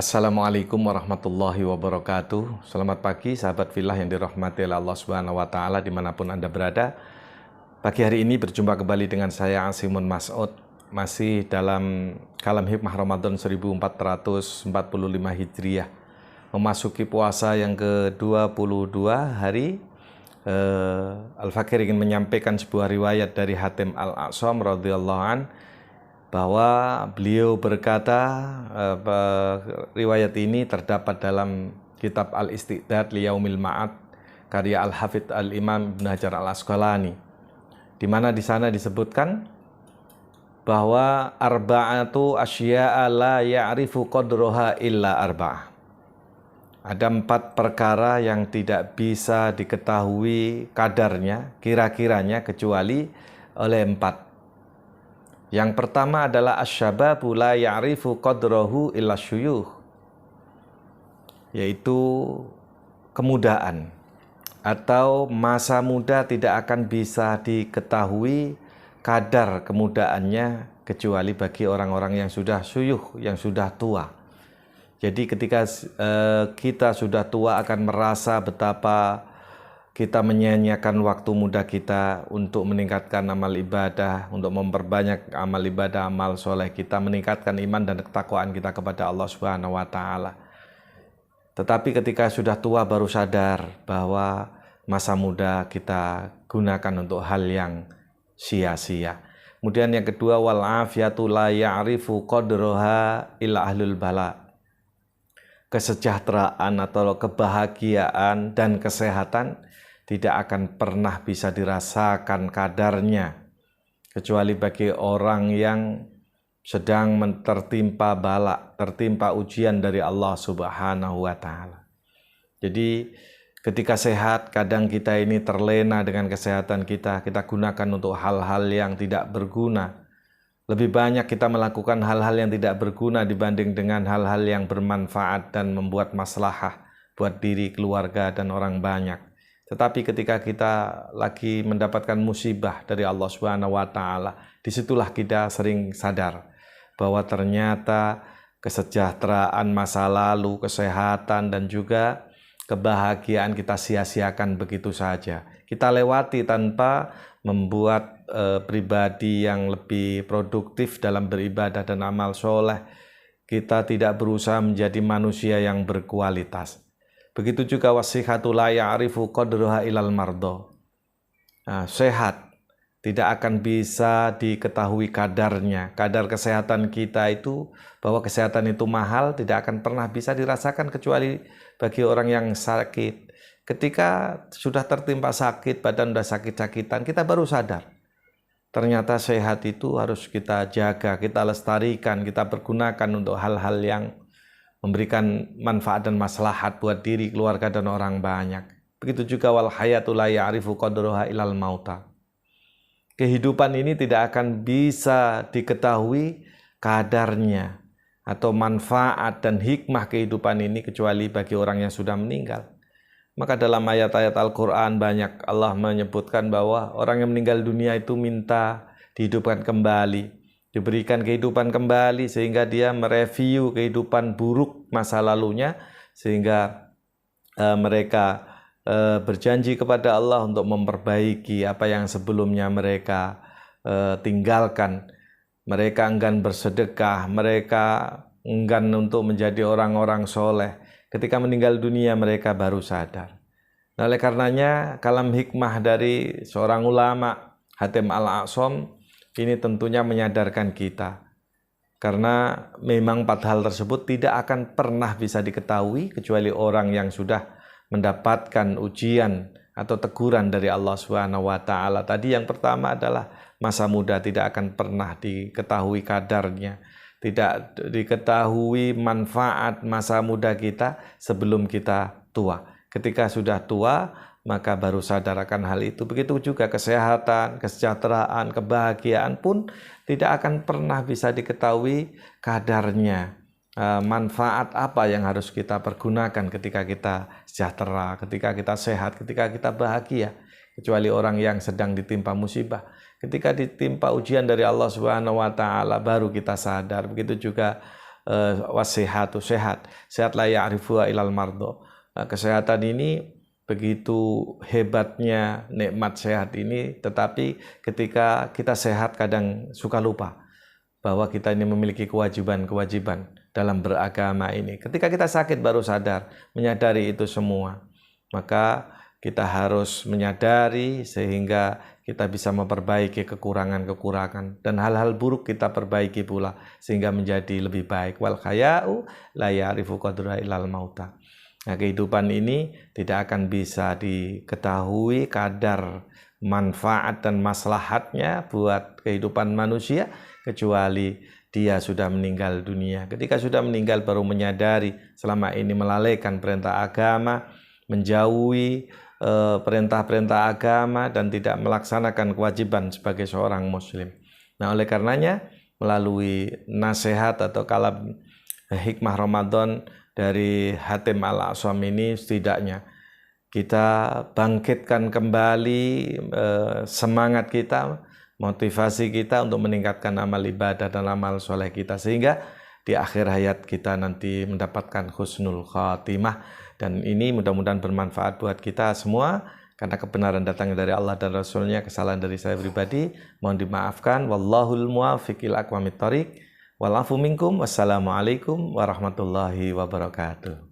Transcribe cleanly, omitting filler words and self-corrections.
Assalamualaikum warahmatullahi wabarakatuh. Selamat pagi sahabat fillah yang dirahmati oleh Allah Subhanahu wa taala dimanapun Anda berada. Pagi hari ini berjumpa kembali dengan saya Asimun Mas'ud, masih dalam Kalam Hikmah Ramadan 1445 Hijriah. Memasuki puasa yang ke-22 hari. Al-Fakir ingin menyampaikan sebuah riwayat dari Hatim Al-A'sam radhiyallahu an, bahwa beliau berkata, riwayat ini terdapat dalam kitab Al-Isti'dad Liyaumil Ma'ad karya Al-Hafidh Al-Imam Ibn Hajar Al-Asqalani, di mana di sana disebutkan bahwa arba'atu asya'a la ya'rifu qadroha illa arba'ah. Ada 4 perkara yang tidak bisa diketahui kadarnya, kira-kiranya, kecuali oleh 4. Yang pertama adalah asyababu la ya'rifu qadrahu illa syuyukh, yaitu kemudaan atau masa muda tidak akan bisa diketahui kadar kemudaannya kecuali bagi orang-orang yang sudah syuyukh, yang sudah tua. Jadi ketika kita sudah tua akan merasa betapa kita menyia-nyiakan waktu muda kita untuk meningkatkan amal ibadah, untuk memperbanyak amal ibadah, amal soleh kita, meningkatkan iman dan ketakwaan kita kepada Allah Subhanahu wa taala. Tetapi ketika sudah tua baru sadar bahwa masa muda kita gunakan untuk hal yang sia-sia. Kemudian yang kedua, wal afiyatu la ya'rifu qadraha illa ahlul bala. Kesejahteraan atau kebahagiaan dan kesehatan tidak akan pernah bisa dirasakan kadarnya kecuali bagi orang yang sedang tertimpa bala, tertimpa ujian dari Allah Subhanahu wa taala. Jadi ketika sehat, kadang kita ini terlena dengan kesehatan kita gunakan untuk hal-hal yang tidak berguna. Lebih banyak kita melakukan hal-hal yang tidak berguna dibanding dengan hal-hal yang bermanfaat dan membuat maslahah buat diri, keluarga, dan orang banyak. Tetapi ketika kita lagi mendapatkan musibah dari Allah Subhanahu wa taala, disitulah kita sering sadar bahwa ternyata kesejahteraan masa lalu, kesehatan, dan juga kebahagiaan kita sia-siakan begitu saja. Kita lewati tanpa membuat pribadi yang lebih produktif dalam beribadah dan amal soleh. Kita tidak berusaha menjadi manusia yang berkualitas. Begitu juga wasihatu la ya'rifu qadruha ilal mardo. Sehat tidak akan bisa diketahui kadarnya. Kadar kesehatan kita itu, bahwa kesehatan itu mahal, tidak akan pernah bisa dirasakan kecuali bagi orang yang sakit. Ketika sudah tertimpa sakit, badan sudah sakit-sakitan, kita baru sadar. Ternyata sehat itu harus kita jaga, kita lestarikan, kita pergunakan untuk hal-hal yang memberikan manfaat dan maslahat buat diri, keluarga, dan orang banyak. Begitu juga wal hayatu la ya'rifu qadruha ilal mauta. Kehidupan ini tidak akan bisa diketahui kadarnya atau manfaat dan hikmah kehidupan ini kecuali bagi orang yang sudah meninggal. Maka dalam ayat-ayat Al-Quran banyak Allah menyebutkan bahwa orang yang meninggal dunia itu minta dihidupkan kembali, diberikan kehidupan kembali sehingga dia mereview kehidupan buruk masa lalunya, sehingga mereka berjanji kepada Allah untuk memperbaiki apa yang sebelumnya mereka tinggalkan. Mereka enggan bersedekah, mereka enggan untuk menjadi orang-orang soleh. Ketika meninggal dunia mereka baru sadar. Nah, oleh karenanya kalam hikmah dari seorang ulama Hatim Al-A'sam ini tentunya menyadarkan kita, karena memang 4 hal tersebut tidak akan pernah bisa diketahui kecuali orang yang sudah mendapatkan ujian atau teguran dari Allah Subhanahu wa taala. Tadi yang pertama adalah masa muda tidak akan pernah diketahui kadarnya, tidak diketahui manfaat masa muda kita sebelum kita tua. Ketika sudah tua, maka baru sadar akan hal itu. Begitu juga kesehatan, kesejahteraan, kebahagiaan pun tidak akan pernah bisa diketahui kadarnya. Manfaat apa yang harus kita pergunakan ketika kita sejahtera, ketika kita sehat, ketika kita bahagia, kecuali orang yang sedang ditimpa musibah. Ketika ditimpa ujian dari Allah Subhanahu wa taala baru kita sadar. Begitu juga wasihatu sehat la ya'rifu ilal mardo. Kesehatan ini begitu hebatnya nikmat sehat ini, tetapi ketika kita sehat kadang suka lupa bahwa kita ini memiliki kewajiban dalam beragama ini. Ketika kita sakit baru menyadari itu semua. Maka kita harus menyadari sehingga kita bisa memperbaiki kekurangan-kekurangan dan hal-hal buruk kita perbaiki pula sehingga menjadi lebih baik. Wal khaya'u la ya'rifu qadra illal mauta. Nah, kehidupan ini tidak akan bisa diketahui kadar manfaat dan maslahatnya buat kehidupan manusia kecuali dia sudah meninggal dunia. Ketika sudah meninggal baru menyadari selama ini melalaikan perintah agama, menjauhi perintah-perintah agama dan tidak melaksanakan kewajiban sebagai seorang muslim. Nah, oleh karenanya melalui nasihat atau kalam hikmah Ramadan dari Hatim Al-A'sam ini setidaknya kita bangkitkan kembali semangat kita, motivasi kita untuk meningkatkan amal ibadah dan amal soleh kita sehingga di akhir hayat kita nanti mendapatkan husnul khatimah. Dan ini mudah-mudahan bermanfaat buat kita semua karena kebenaran datangnya dari Allah dan Rasulnya, kesalahan dari saya pribadi mohon dimaafkan. Wallahul muwaffiq ila aqwamit thoriq. Wal afu minkum. Wassalamualaikum warahmatullahi wabarakatuh.